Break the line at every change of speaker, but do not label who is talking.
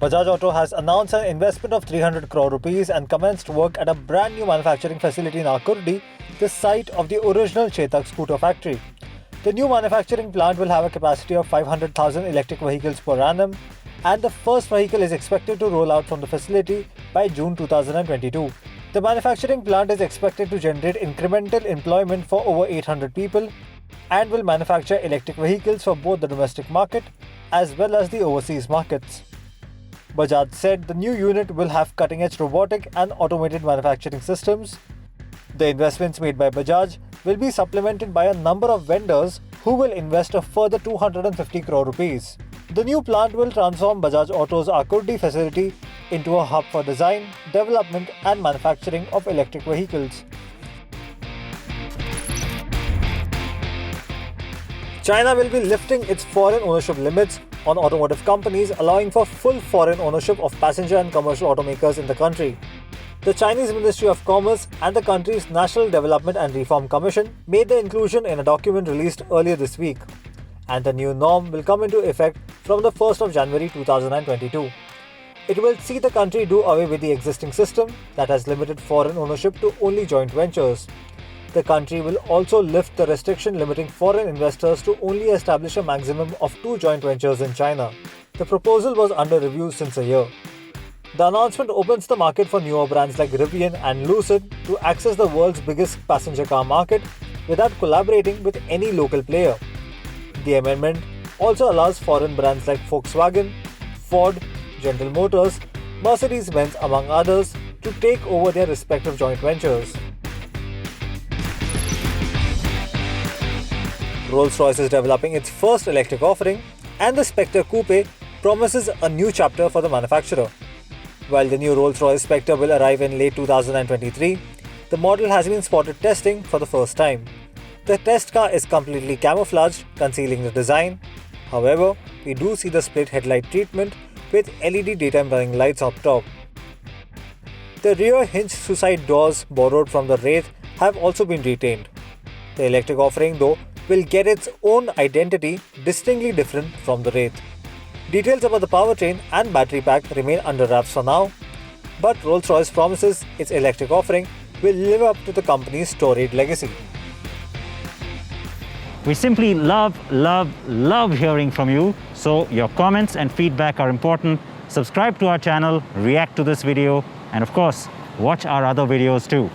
Bajaj Auto has announced an investment of 300 crore rupees and commenced work at a brand new manufacturing facility in Akurdi, the site of the original Chetak scooter factory. The new manufacturing plant will have a capacity of 500,000 electric vehicles per annum, and the first vehicle is expected to roll out from the facility by June 2022. The manufacturing plant is expected to generate incremental employment for over 800 people and will manufacture electric vehicles for both the domestic market as well as the overseas markets. Bajaj said the new unit will have cutting-edge robotic and automated manufacturing systems. The investments made by Bajaj will be supplemented by a number of vendors who will invest a further 250 crore rupees. The new plant will transform Bajaj Auto's Akurdi facility into a hub for design, development and manufacturing of electric vehicles. China will be lifting its foreign ownership limits on automotive companies, allowing for full foreign ownership of passenger and commercial automakers in the country. The Chinese Ministry of Commerce and the country's National Development and Reform Commission made the inclusion in a document released earlier this week, and the new norm will come into effect from the 1st of January 2022. It will see the country do away with the existing system that has limited foreign ownership to only joint ventures. The country will also lift the restriction limiting foreign investors to only establish a maximum of 2 joint ventures in China. The proposal was under review since a year. The announcement opens the market for newer brands like Rivian and Lucid to access the world's biggest passenger car market without collaborating with any local player. The amendment also allows foreign brands like Volkswagen, Ford, General Motors, Mercedes-Benz among others to take over their respective joint ventures. Rolls-Royce is developing its first electric offering, and the Spectre Coupe promises a new chapter for the manufacturer. While the new Rolls-Royce Spectre will arrive in late 2023, the model has been spotted testing for the first time. The test car is completely camouflaged, concealing the design. However, we do see the split headlight treatment with LED daytime running lights up top. The rear hinge suicide doors borrowed from the Wraith have also been retained. The electric offering, though, will get its own identity distinctly different from the Wraith. Details about the powertrain and battery pack remain under wraps for now, but Rolls-Royce promises its electric offering will live up to the company's storied legacy.
We simply love hearing from you, so your comments and feedback are important. Subscribe to our channel, react to this video, and of course, watch our other videos too.